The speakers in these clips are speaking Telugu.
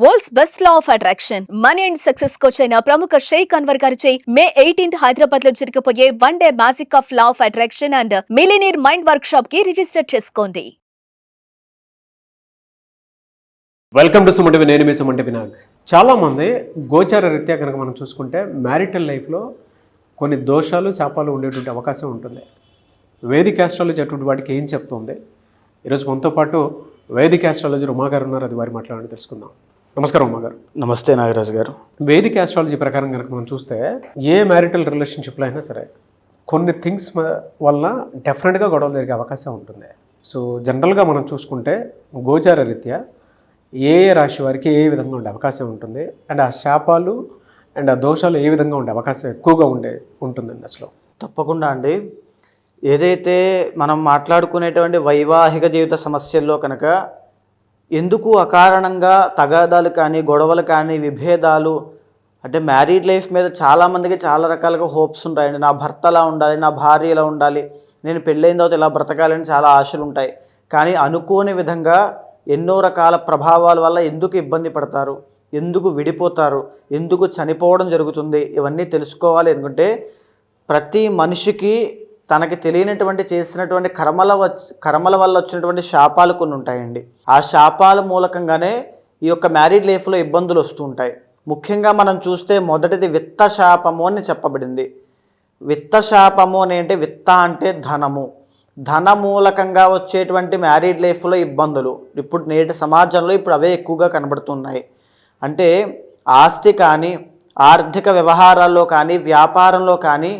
World's best law of attraction money and success coach అయిన ప్రముఖ షేక్ అన్వర్ గారిచే మే 18th హైదరాబాద్ లో జరగబోయే one day magic of law of attraction and millionaire mind workshop కి రిజిస్టర్ చేసుకోండి. Welcome to Sumanti. నేను మీ సుమంటి వినాగ్. చాలామంది గోచార రీత్యా కనుక మనం చూసుకుంటే మ్యారిటల్ లైఫ్లో కొన్ని దోషాలు శాపాలు ఉండేటువంటి అవకాశం ఉంటుంది. వేదిక్ ఆస్ట్రాలజీ అటువంటి వాటికి ఏం చెప్తుంది? ఈరోజు మనతో పాటు వేదిక్ ఆస్ట్రాలజీ ఉమాగారు ఉన్నారు. అది వారి మాట్లాడాలని తెలుసుకుందాం. నమస్కారం ఉమాగారు. నమస్తే నాగరాజు గారు. వేదిక్ ఆస్ట్రాలజీ ప్రకారం కనుక మనం చూస్తే ఏ మ్యారిటల్ రిలేషన్షిప్లో అయినా సరే కొన్ని థింగ్స్ వల్ల డెఫినెట్గా గొడవలు జరిగే అవకాశం ఉంటుంది. సో జనరల్గా మనం చూసుకుంటే గోచార రీత్యా ఏ రాశి వారికి ఏ విధంగా ఉండే అవకాశం ఉంటుంది, అండ్ ఆ శాపాలు అండ్ ఆ దోషాలు ఏ విధంగా ఉండే అవకాశం ఎక్కువగా ఉంటుందండి అసలు? తప్పకుండా అండి. ఏదైతే మనం మాట్లాడుకునేటువంటి వైవాహిక జీవిత సమస్యల్లో కనుక ఎందుకు అకారణంగా తగాదాలు కానీ గొడవలు కానీ విభేదాలు, అంటే మ్యారీడ్ లైఫ్ మీద చాలామందికి చాలా రకాలుగా హోప్స్ ఉంటాయండి. నా భర్త ఎలా ఉండాలి, నా భార్య ఎలా ఉండాలి, నేను పెళ్ళైన తర్వాత ఇలా బ్రతకాలని చాలా ఆశలు ఉంటాయి. కానీ అనుకోని విధంగా ఎన్నో రకాల ప్రభావాల వల్ల ఎందుకు ఇబ్బంది పడతారు, ఎందుకు విడిపోతారు, ఎందుకు చనిపోవడం జరుగుతుంది, ఇవన్నీ తెలుసుకోవాలి అనుకుంటే ప్రతి మనిషికి తనకి తెలియనటువంటి చేసినటువంటి కర్మల వల్ల వచ్చినటువంటి శాపాలు కొన్ని ఉంటాయండి. ఆ శాపాల మూలకంగానే ఈ యొక్క మ్యారీడ్ లైఫ్లో ఇబ్బందులు వస్తూ ఉంటాయి. ముఖ్యంగా మనం చూస్తే మొదటిది విత్త శాపము అని చెప్పబడింది. విత్త శాపము అని అంటే విత్త అంటే ధనము, ధన మూలకంగా వచ్చేటువంటి మ్యారీడ్ లైఫ్లో ఇబ్బందులు ఇప్పుడు నేటి సమాజంలో అవే ఎక్కువగా కనబడుతున్నాయి. అంటే ఆస్తి కానీ ఆర్థిక వ్యవహారాల్లో కానీ వ్యాపారంలో కానీ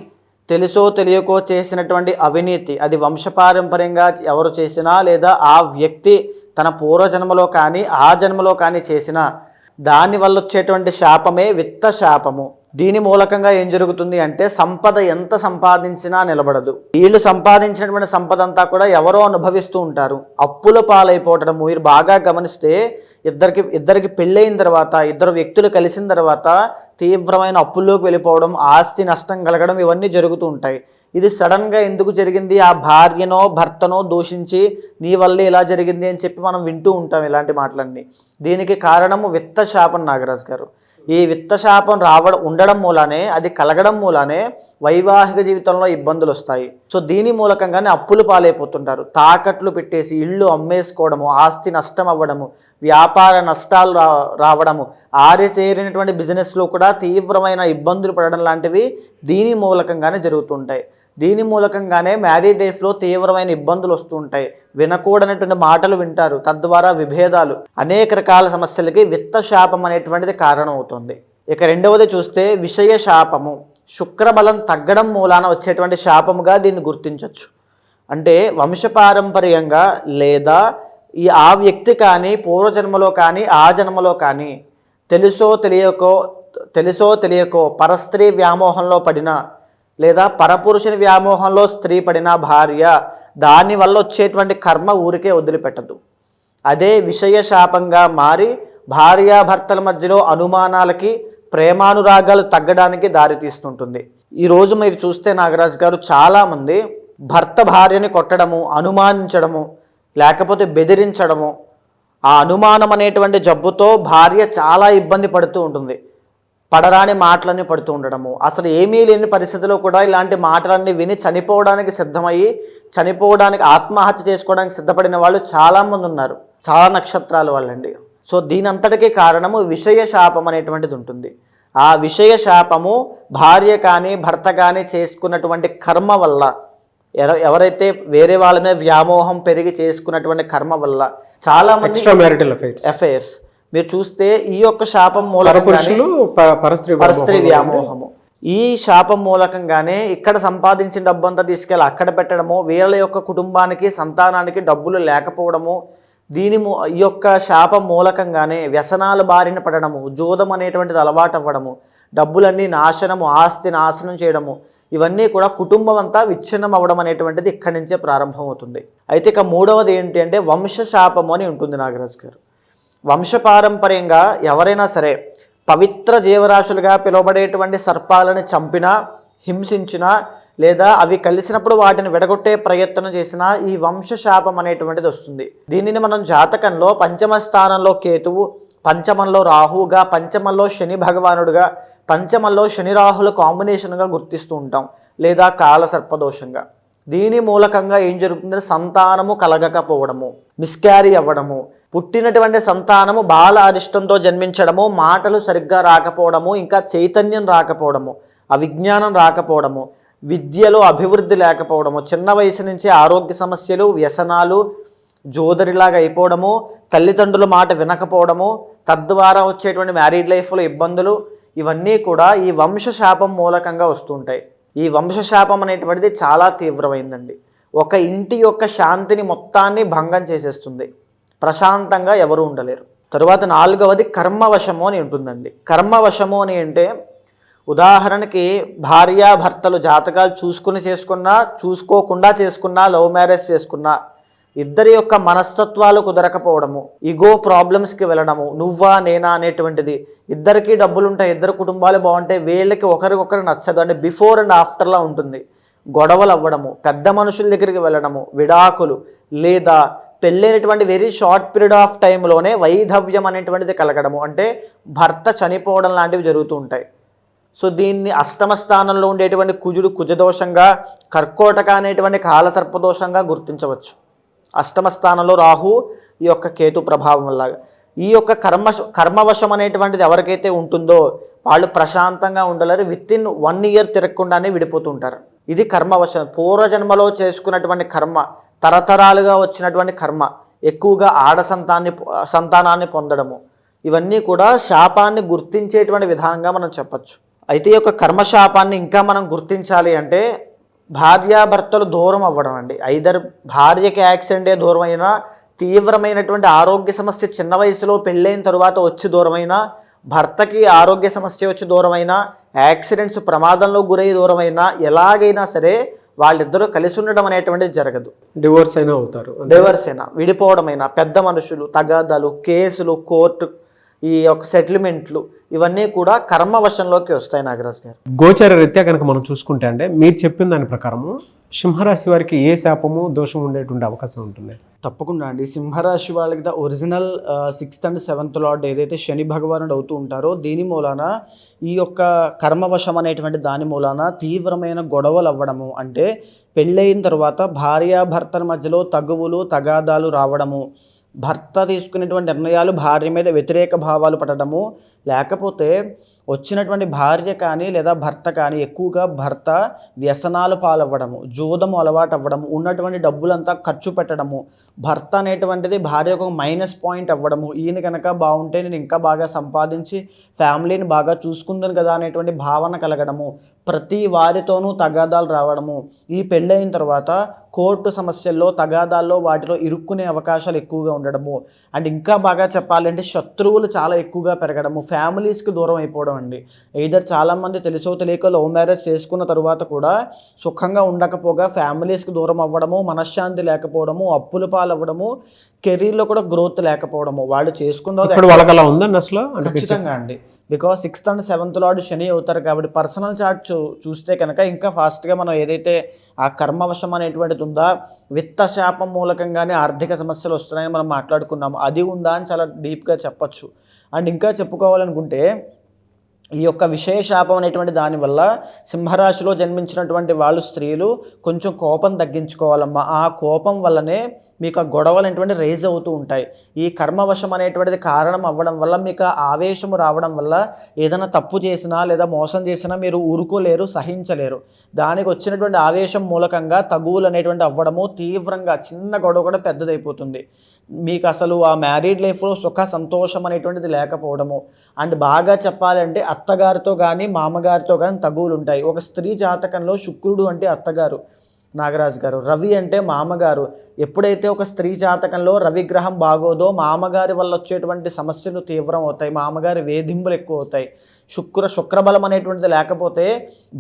తెలుసో తెలియకో చేసినటువంటి అవినీతి, అది వంశపారంపర్యంగా ఎవరు చేసినా లేదా ఆ వ్యక్తి తన పూర్వజన్మలో కానీ ఆ జన్మలో కానీ చేసినా దానివల్ల వచ్చేటువంటి శాపమే విత్త శాపము. దీని మూలకంగా ఏం జరుగుతుంది అంటే సంపద ఎంత సంపాదించినా నిలబడదు. వీళ్ళు సంపాదించినటువంటి సంపద అంతా కూడా ఎవరో అనుభవిస్తూ ఉంటారు. అప్పుల పాలైపోవటం మీరు బాగా గమనిస్తే ఇద్దరికి పెళ్ళైన తర్వాత ఇద్దరు వ్యక్తులు కలిసిన తర్వాత తీవ్రమైన అప్పుల్లోకి వెళ్ళిపోవడం, ఆస్తి నష్టం కలగడం, ఇవన్నీ జరుగుతూ ఉంటాయి. ఇది సడన్గా ఎందుకు జరిగింది, ఆ భార్యనో భర్తనో దూషించి నీ వల్లే ఇలా జరిగింది అని చెప్పి మనం వింటూ ఉంటాం ఇలాంటి మాటలన్నీ. దీనికి కారణము విత్త శాపం నాగరాజు గారు. ఈ విత్త శాపం ఉండడం మూలానే, అది కలగడం మూలానే వైవాహిక జీవితంలో ఇబ్బందులు వస్తాయి. సో దీని మూలకంగానే అప్పులు పాలైపోతుంటారు. తాకట్లు పెట్టేసి ఇళ్ళు అమ్మేసుకోవడము, ఆస్తి నష్టం అవ్వడము, వ్యాపార నష్టాలు రావడము, ఆరితేరినటువంటి బిజినెస్లో కూడా తీవ్రమైన ఇబ్బందులు పడడం లాంటివి దీని మూలకంగానే జరుగుతుంటాయి. దీని మూలకంగానే మ్యారీడ్ లైఫ్లో తీవ్రమైన ఇబ్బందులు వస్తూ ఉంటాయి. వినకూడనటువంటి మాటలు వింటారు, తద్వారా విభేదాలు, అనేక రకాల సమస్యలకి విత్త శాపం అనేటువంటిది కారణం అవుతుంది. ఇక రెండవది చూస్తే విషయ శాపము. శుక్రబలం తగ్గడం మూలాన వచ్చేటువంటి శాపముగా దీన్ని గుర్తించవచ్చు. అంటే వంశపారంపర్యంగా లేదా ఆ వ్యక్తి కానీ పూర్వజన్మలో కానీ ఆ జన్మలో కానీ తెలుసో తెలియకో పరస్త్రీ వ్యామోహంలో పడిన లేదా పరపురుషుని వ్యామోహంలో స్త్రీ పడిన భార్య, దానివల్ల వచ్చేటువంటి కర్మ ఊరికే వదిలిపెట్టదు. అదే విషయ శాపంగా మారి భార్యాభర్తల మధ్యలో అనుమానాలకి, ప్రేమానురాగాలు తగ్గడానికి దారితీస్తుంటుంది. ఈరోజు మీరు చూస్తే నాగరాజు గారు చాలామంది భర్త భార్యని కొట్టడము, అనుమానించడము, లేకపోతే బెదిరించడము, ఆ అనుమానం అనేటువంటి జబ్బుతో భార్య చాలా ఇబ్బంది పడుతూ ఉంటుంది. పడరాని మాటలన్నీ పడుతూ ఉండడము, అసలు ఏమీ లేని పరిస్థితిలో కూడా ఇలాంటి మాటలన్నీ విని చనిపోవడానికి ఆత్మహత్య చేసుకోవడానికి సిద్ధపడిన వాళ్ళు చాలామంది ఉన్నారు. చాలా నక్షత్రాల వాళ్ళండి. సో దీని అంతటికీ కారణము విషయ శాపం అనేటువంటిది ఉంటుంది. ఆ విషయ శాపము భార్య కానీ భర్త కానీ చేసుకున్నటువంటి కర్మ వల్ల, ఎవరైతే వేరే వాళ్ళ మీద వ్యామోహం పెరిగి చేసుకున్నటువంటి కర్మ వల్ల చాలా మంది అఫైర్స్ మీరు చూస్తే ఈ యొక్క శాపం పరస్త్రీ వ్యామోహము, ఈ శాపం మూలకంగానే ఇక్కడ సంపాదించిన డబ్బంతా తీసుకెళ్ళి అక్కడ పెట్టడము, వీళ్ళ యొక్క కుటుంబానికి సంతానానికి డబ్బులు లేకపోవడము, ఈ యొక్క శాపం మూలకంగానే వ్యసనాల బారిన పడడము, జూదం అనేటువంటిది అలవాటు అవ్వడము, డబ్బులన్నీ నాశనము, ఆస్తి నాశనం చేయడము, ఇవన్నీ కూడా కుటుంబం అంతా విచ్ఛిన్నం అవ్వడం అనేటువంటిది ఇక్కడి నుంచే ప్రారంభమవుతుంది. అయితే ఇక మూడవది ఏంటి అంటే వంశ శాపము అని ఉంటుంది నాగరాజు గారు. వంశపారంపర్యంగా ఎవరైనా సరే పవిత్ర జీవరాశులుగా పిలువబడేటువంటి సర్పాలను చంపినా, హింసించినా, లేదా అవి కలిసినప్పుడు వాటిని విడగొట్టే ప్రయత్నం చేసినా ఈ వంశశాపం అనేటువంటిది వస్తుంది. దీనిని మనం జాతకంలో పంచమ స్థానంలో కేతువు, పంచమంలో రాహువుగా, పంచమంలో శని భగవానుడుగా, పంచమంలో శని రాహుల కాంబినేషన్గా గుర్తిస్తూ ఉంటాం, లేదా కాలసర్పదోషంగా. దీని మూలకంగా ఏం జరుగుతుందంటే సంతానము కలగకపోవడము, మిస్క్యారీ అవ్వడము, పుట్టినటువంటి సంతానము బాల అరిష్టంతో జన్మించడము, మాటలు సరిగ్గా రాకపోవడము, ఇంకా చైతన్యం రాకపోవడము, అవిజ్ఞానం రాకపోవడము, విద్యలో అభివృద్ధి లేకపోవడము, చిన్న వయసు నుంచి ఆరోగ్య సమస్యలు, వ్యసనాలు, జోదరిలాగా అయిపోవడము, తల్లిదండ్రుల మాట వినకపోవడము, తద్వారా వచ్చేటువంటి మ్యారీడ్ లైఫ్లో ఇబ్బందులు, ఇవన్నీ కూడా ఈ వంశశాపం మూలకంగా వస్తుంటాయి. ఈ వంశశాపం అనేటువంటిది చాలా తీవ్రమైందండి. ఒక ఇంటి యొక్క శాంతిని మొత్తాన్ని భంగం చేసేస్తుంది. ప్రశాంతంగా ఎవరు ఉండలేరు. తరువాత 4వది కర్మవశము అని ఉంటుందండి. కర్మవశము అని అంటే ఉదాహరణకి భార్యాభర్తలు జాతకాలు చూసుకుని చేసుకున్నా, చూసుకోకుండా చేసుకున్నా, లవ్ మ్యారేజ్ చేసుకున్నా, ఇద్దరి యొక్క మనస్తత్వాలు కుదరకపోవడము, ఈగో ప్రాబ్లమ్స్కి వెళ్ళడము, నువ్వా నేనా అనేటువంటిది, ఇద్దరికి డబ్బులుంటాయి, ఇద్దరు కుటుంబాలు బాగుంటాయి, వీళ్ళకి ఒకరికొకరు నచ్చదు అంటే బిఫోర్ అండ్ ఆఫ్టర్లా ఉంటుంది. గొడవలు అవ్వడము, పెద్ద మనుషుల దగ్గరికి వెళ్ళడము, విడాకులు, లేదా పెళ్ళైనటువంటి వెరీ షార్ట్ పీరియడ్ ఆఫ్ టైంలోనే వైధవ్యం అనేటువంటిది కలగడము, అంటే భర్త చనిపోవడం లాంటివి జరుగుతూ ఉంటాయి. సో దీన్ని అష్టమ స్థానంలో ఉండేటువంటి కుజుడు కుజదోషంగా, కర్కోటక అనేటువంటి కాలసర్పదోషంగా గుర్తించవచ్చు. అష్టమ స్థానంలో రాహు, ఈ యొక్క కేతు ప్రభావం వల్ల. ఈ యొక్క కర్మవశం అనేటువంటిది ఎవరికైతే ఉంటుందో వాళ్ళు ప్రశాంతంగా ఉండలేరు. విత్-ఇన్ 1 year తిరగకుండానే విడిపోతూ ఉంటారు. ఇది కర్మవశం. పూర్వజన్మలో చేసుకున్నటువంటి కర్మ, తరతరాలుగా వచ్చినటువంటి కర్మ, ఎక్కువగా సంతానాన్ని పొందడము, ఇవన్నీ కూడా శాపాన్ని గుర్తించేటువంటి విధానంగా మనం చెప్పచ్చు. అయితే ఈ యొక్క కర్మశాపాన్ని ఇంకా మనం గుర్తించాలి అంటే భార్యాభర్తలు దూరం అవ్వడం అండి. ఐదర్ భార్యకి యాక్సిడెంటే దూరం అయినా, తీవ్రమైనటువంటి ఆరోగ్య సమస్య చిన్న వయసులో పెళ్ళైన తరువాత వచ్చి దూరమైనా, భర్తకి ఆరోగ్య సమస్య వచ్చి దూరమైనా, యాక్సిడెంట్స్ ప్రమాదంలో గురై దూరమైనా, ఎలాగైనా సరే వాళ్ళిద్దరూ కలిసి ఉండడం అనేటువంటిది జరగదు. డివోర్స్ అయినా అవుతారు. డివోర్స్ అయినా, విడిపోవడమైనా, పెద్ద మనుషులు, తగాదాలు, కేసులు, కోర్టు, ఈ యొక్క సెటిల్మెంట్లు, ఇవన్నీ కూడా కర్మవశంలోకి వస్తాయి. నాగరాజ్ గారు, గోచార రీత్యా కనుక మనం చూసుకుంటే అంటే మీరు చెప్పిన దాని ప్రకారము సింహరాశి వారికి ఏ శాపము దోషం ఉండేటువంటి అవకాశం ఉంటుంది? తప్పకుండా అండి. సింహరాశి వాళ్ళకి the original 6th and 7th lord ఏదైతే శని భగవానుడు అవుతూ ఉంటారో, దీని మూలాన ఈ యొక్క కర్మవశం అనేటువంటి దాని మూలాన తీవ్రమైన గొడవలు అవ్వడము, అంటే పెళ్ళయిన తర్వాత భార్యాభర్తల మధ్యలో తగువులు, తగాదాలు రావడము, భర్త తీసుకునేటువంటి నిర్ణయాలు భార్య మీద వ్యతిరేక భావాలు పడడము, లేకపోతే వచ్చినటువంటి భార్య కానీ లేదా భర్త కానీ ఎక్కువగా భర్త వ్యసనాలు పాలవ్వడము, జూదము అలవాటు అవ్వడము, ఉన్నటువంటి డబ్బులంతా ఖర్చు పెట్టడము, భర్త అనేటువంటిది భార్యకు ఒక మైనస్ పాయింట్ అవ్వడము, ఈయన కనుక బాగుంటే నేను ఇంకా బాగా సంపాదించి ఫ్యామిలీని బాగా చూసుకుందాను కదా అనేటువంటి భావన కలగడము, ప్రతి వారితోనూ తగాదాలు రావడము, ఈ పెళ్ళైన తర్వాత కోర్టు సమస్యల్లో, తగాదాల్లో, వాటిలో ఇరుక్కునే అవకాశాలు ఎక్కువగా ఉండడము, అండ్ ఇంకా బాగా చెప్పాలంటే శత్రువులు చాలా ఎక్కువగా పెరగడము, ఫ్యామిలీస్కి దూరం అయిపోవడం అండి. ఎయిదర్ చాలామంది తెలుసో తెలియక లవ్ మ్యారేజ్ చేసుకున్న తర్వాత కూడా సుఖంగా ఉండకపోగా ఫ్యామిలీస్కి దూరం అవ్వడము, మనశ్శాంతి లేకపోవడము, అప్పుల పాలవ్వడము, కెరీర్లో కూడా గ్రోత్ లేకపోవడము. వాళ్ళు చేసుకున్న అసలు ఖచ్చితంగా అండి. Because 6th and 7th lord శని అవుతారు కాబట్టి పర్సనల్ చార్ట్ చూస్తే కనుక ఇంకా ఫాస్ట్గా మనం ఏదైతే ఆ కర్మవశం అనేటువంటిది ఉందా, విత్తశాపం మూలకంగానే ఆర్థిక సమస్యలు వస్తున్నాయని మనం మాట్లాడుకున్నాము, అది ఉందా అని చాలా డీప్గా చెప్పచ్చు. అండ్ ఇంకా చెప్పుకోవాలనుకుంటే ఈ యొక్క విశేషాపం అనేటువంటి దానివల్ల సింహరాశిలో జన్మించినటువంటి వాళ్ళు స్త్రీలు కొంచెం కోపం తగ్గించుకోవాలమ్మా. ఆ కోపం వల్లనే మీకు ఆ గొడవలు అనేటువంటి రేజ్ అవుతూ ఉంటాయి. ఈ కర్మవశం అనేటువంటిది కారణం అవ్వడం వల్ల మీకు ఆవేశం రావడం వల్ల ఏదైనా తప్పు చేసినా లేదా మోసం చేసినా మీరు ఊరుకోలేరు, సహించలేరు. దానికి వచ్చినటువంటి ఆవేశం మూలకంగా తగువులు అనేటువంటి అవ్వడము, తీవ్రంగా చిన్న గొడవ కూడా పెద్దదైపోతుంది. మీకు అసలు ఆ మ్యారీడ్ లైఫ్లో సుఖ సంతోషం అనేటువంటిది లేకపోవడము. అండ్ బాగా చెప్పాలంటే అత్తగారితో కానీ మామగారితో కానీ తగువులు ఉంటాయి. ఒక స్త్రీ జాతకంలో శుక్రుడు అంటే అత్తగారు నాగరాజు గారు, రవి అంటే మామగారు. ఎప్పుడైతే ఒక స్త్రీ జాతకంలో రవిగ్రహం బాగోదో మామగారి వల్ల వచ్చేటువంటి సమస్యలు తీవ్రం అవుతాయి, మామగారి వేధింపులు ఎక్కువ అవుతాయి. శుక్రబలం అనేటువంటిది లేకపోతే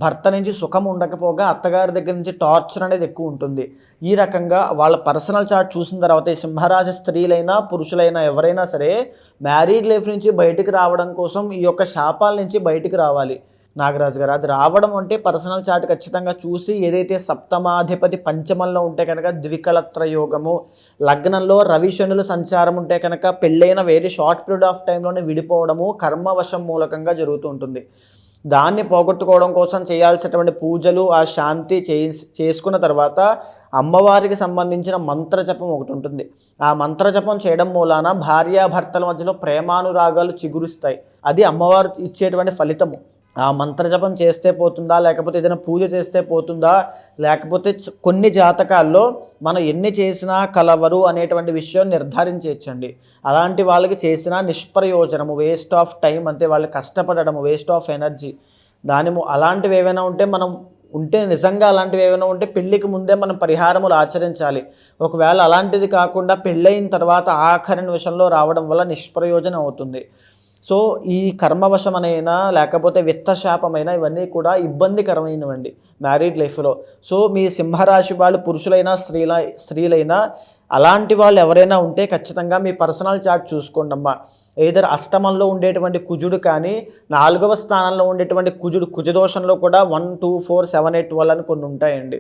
భర్త నుంచి సుఖం ఉండకపోగా అత్తగారి దగ్గర నుంచి టార్చర్ అనేది ఎక్కువ ఉంటుంది. ఈ రకంగా వాళ్ళ పర్సనల్ చార్ట్ చూసిన తర్వాత ఈ సింహరాశి స్త్రీలైనా పురుషులైనా ఎవరైనా సరే మ్యారీడ్ లైఫ్ నుంచి బయటికి రావడం కోసం ఈ యొక్క శాపాల నుంచి బయటికి రావాలి. నాగరాజు గారు, అది రావడం అంటే పర్సనల్ చార్ట్ ఖచ్చితంగా చూసి ఏదైతే సప్తమాధిపతి పంచమంలో ఉంటే కనుక ద్వికళత్ర యోగము, లగ్నంలో రవి శనుల సంచారం ఉంటే కనుక పెళ్ళైన వెరీ షార్ట్ పీరియడ్ ఆఫ్ టైంలోనే విడిపోవడము కర్మవశం మూలకంగా జరుగుతూ ఉంటుంది. దాన్ని పోగొట్టుకోవడం కోసం చేయాల్సినటువంటి పూజలు, ఆ శాంతి చేసుకున్న తర్వాత అమ్మవారికి సంబంధించిన మంత్రజపం ఒకటి ఉంటుంది. ఆ మంత్రజపం చేయడం మూలాన భార్యాభర్తల మధ్యలో ప్రేమానురాగాలు చిగురుస్తాయి. అది అమ్మవారు ఇచ్చేటువంటి ఫలితము. ఆ మంత్రజపం చేస్తే పోతుందా, లేకపోతే ఏదైనా పూజ చేస్తే పోతుందా, లేకపోతే కొన్ని జాతకాల్లో మనం ఎన్ని చేసినా కలవరు అనేటువంటి విషయం నిర్ధారించవచ్చండి. అలాంటి వాళ్ళకి చేసినా నిష్ప్రయోజనము, వేస్ట్ ఆఫ్ టైం, అంతే, వాళ్ళు కష్టపడము, వేస్ట్ ఆఫ్ ఎనర్జీ. అలాంటివి ఏవైనా ఉంటే నిజంగా అలాంటివి ఏమైనా ఉంటే పెళ్ళికి ముందే మనం పరిహారములు ఆచరించాలి. ఒకవేళ అలాంటిది కాకుండా పెళ్ళయిన తర్వాత ఆఖరి నిమిషంలో రావడం వల్ల నిష్ప్రయోజనం అవుతుంది. సో ఈ కర్మవశమైనా లేకపోతే విత్తశాపమైనా ఇవన్నీ కూడా ఇబ్బందికరమైనవండి మ్యారీడ్ లైఫ్లో. సో మీ సింహరాశి వాళ్ళు పురుషులైనా స్త్రీలైనా అలాంటి వాళ్ళు ఎవరైనా ఉంటే ఖచ్చితంగా మీ పర్సనల్ చార్ట్ చూసుకోండి అమ్మా. ఏదర్ అష్టమంలో ఉండేటువంటి కుజుడు కానీ 4వ స్థానంలో ఉండేటువంటి కుజదోషంలో కూడా 1, 2, 4, 7, 8, 12 అని కొన్ని ఉంటాయండి.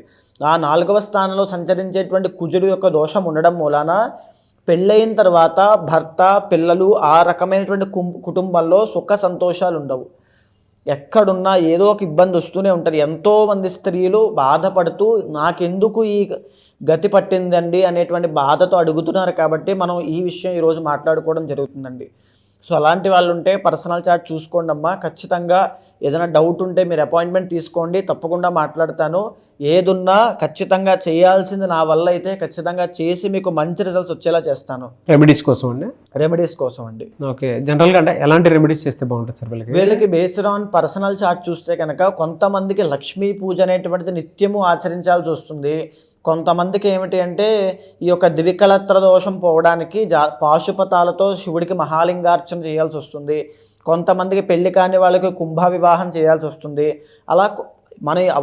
ఆ 4వ స్థానంలో సంచరించేటువంటి కుజుడు యొక్క దోషం ఉండడం మూలాన పెళ్ళయిన తర్వాత భర్త, పిల్లలు, ఆ రకమైనటువంటి కుటుంబంలో సుఖ సంతోషాలు ఉండవు. ఎక్కడున్నా ఏదో ఒక ఇబ్బంది వస్తూనే ఉంటుంది. ఎంతోమంది స్త్రీలు బాధపడుతూ నాకెందుకు ఈ గతి పట్టిందండి అనేటువంటి బాధతో అడుగుతున్నారు. కాబట్టి మనం ఈ విషయం ఈరోజు మాట్లాడుకోవడం జరుగుతుందండి. సో అలాంటి వాళ్ళు ఉంటే పర్సనల్ చార్ట్ చూసుకోండి అమ్మా. ఖచ్చితంగా ఏదైనా డౌట్ ఉంటే మీరు అపాయింట్మెంట్ తీసుకోండి, తప్పకుండా మాట్లాడతాను. ఏదున్నా ఖచ్చితంగా చేయాల్సింది నా వల్ల అయితే ఖచ్చితంగా చేసి మీకు మంచి రిజల్ట్స్ వచ్చేలా చేస్తాను. రెమెడీస్ కోసం అండి? రెమెడీస్ కోసం అండి. ఓకే, జనరల్గా అంటే ఎలాంటి రెమెడీస్ చేస్తే బాగుంటుంది సార్ వీళ్ళకి? బేస్డ్ ఆన్ పర్సనల్ చార్ట్ చూస్తే కనుక కొంతమందికి లక్ష్మీ పూజ అనేటువంటిది నిత్యము ఆచరించాల్సి వస్తుంది. కొంతమందికి ఏమిటి అంటే ఈ యొక్క ద్వికళత్ర దోషం పోవడానికి పాశుపతాలతో శివుడికి మహాలింగార్చన చేయాల్సి వస్తుంది. కొంతమందికి పెళ్లి కాని వాళ్ళకి కుంభ వివాహం చేయాల్సి వస్తుంది. అలా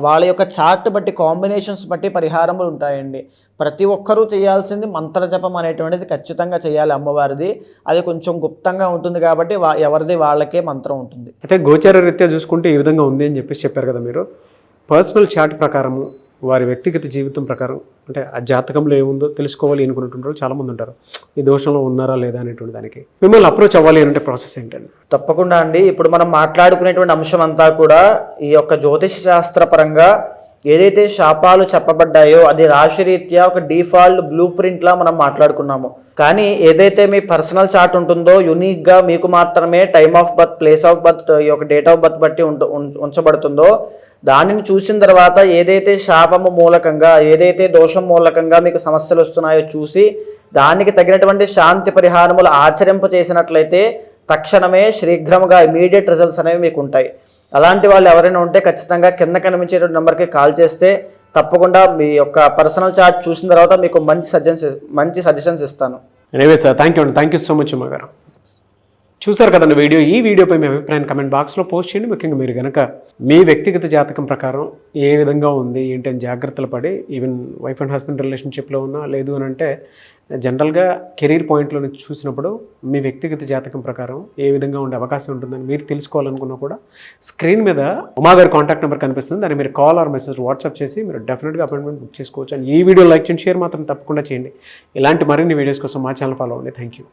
వాళ్ళ యొక్క చార్ట్ బట్టి, కాంబినేషన్స్ బట్టి పరిహారములు ఉంటాయండి. ప్రతి ఒక్కరూ చేయాల్సింది మంత్రజపం అనేటువంటిది ఖచ్చితంగా చేయాలి అమ్మవారిది. అది కొంచెం గుప్తంగా ఉంటుంది కాబట్టి ఎవరిది వాళ్ళకే మంత్రం ఉంటుంది. అయితే గోచార రీత్యా చూసుకుంటే ఈ విధంగా ఉంది అని చెప్పారు కదా మీరు. పర్సనల్ చార్ట్ ప్రకారము వారి వ్యక్తిగత జీవితం ప్రకారం అంటే ఆ జాతకంలో ఏముందో తెలుసుకోవాలి అనుకుంటుంటారు చాలామంది ఉంటారు. ఈ దోషంలో ఉన్నారా లేదా అనేటువంటి దానికి మిమ్మల్ని అప్రోచ్ అవ్వాలి అంటే ప్రాసెస్ ఏంటండి? తప్పకుండా అండి. ఇప్పుడు మనం మాట్లాడుకునేటువంటి అంశం అంతా కూడా ఈ యొక్క జ్యోతిష శాస్త్ర పరంగా ఏదైతే శాపాలు చెప్పబడ్డాయో అది రాశిరీత్యా ఒక డిఫాల్ట్ బ్లూ ప్రింట్లా మనం మాట్లాడుకున్నాము. కానీ ఏదైతే మీ పర్సనల్ చార్ట్ ఉంటుందో యూనిక్గా మీకు మాత్రమే time of birth, place of birth, ఈ యొక్క డేట్ ఆఫ్ బర్త్ బట్టి ఉంచబడుతుందో దానిని చూసిన తర్వాత ఏదైతే శాపము మూలకంగా, ఏదైతే దోషం మూలకంగా మీకు సమస్యలు వస్తున్నాయో చూసి దానికి తగినటువంటి శాంతి పరిహారములు ఆచరింప చేసినట్లయితే తక్షణమే శీఘ్రంగా ఇమీడియట్ రిజల్ట్స్ అనేవి మీకు ఉంటాయి. అలాంటి వాళ్ళు ఎవరైనా ఉంటే ఖచ్చితంగా కింద కనిపించేటువంటి నెంబర్కి కాల్ చేస్తే తప్పకుండా మీ యొక్క పర్సనల్ చార్ట్ చూసిన తర్వాత మీకు మంచి సజెషన్స్ ఇస్తాను. Anyway sir, thank you so much Uma గారు. చూసారు కదండి వీడియో. ఈ వీడియోపై మీ అభిప్రాయాన్ని కమెంట్ బాక్స్లో పోస్ట్ చేయండి. ముఖ్యంగా మీరు కనుక మీ వ్యక్తిగత జాతకం ప్రకారం ఏ విధంగా ఉంది ఏంటి అని జాగ్రత్తలు పడి, ఈవెన్ వైఫ్ అండ్ హస్బెండ్ రిలేషన్షిప్లో ఉన్నా లేదు అని అంటే జనరల్గా కెరీర్ పాయింట్లో నుంచి చూసినప్పుడు మీ వ్యక్తిగత జాతకం ప్రకారం ఏ విధంగా ఉండే అవకాశం ఉంటుందని మీరు తెలుసుకోవాలనుకున్నా కూడా స్క్రీన్ మీద ఉమా గారి కాంటాక్ట్ నెంబర్ కనిపిస్తుంది. దాన్ని మీరు కాల్ ఆర్ మెసేజ్ వాట్సాప్ చేసి మీరు డెఫినెట్గా అపాయింట్మెంట్ బుక్ చేసుకోవచ్చు. అండ్ ఈ వీడియో లైక్ చేయండి, షేర్ మాత్రం తప్పకుండా చేయండి. ఇలాంటి మరిన్ని వీడియోస్ కోసం మా ఛానల్ ఫాలో అవ్వండి. Thank you.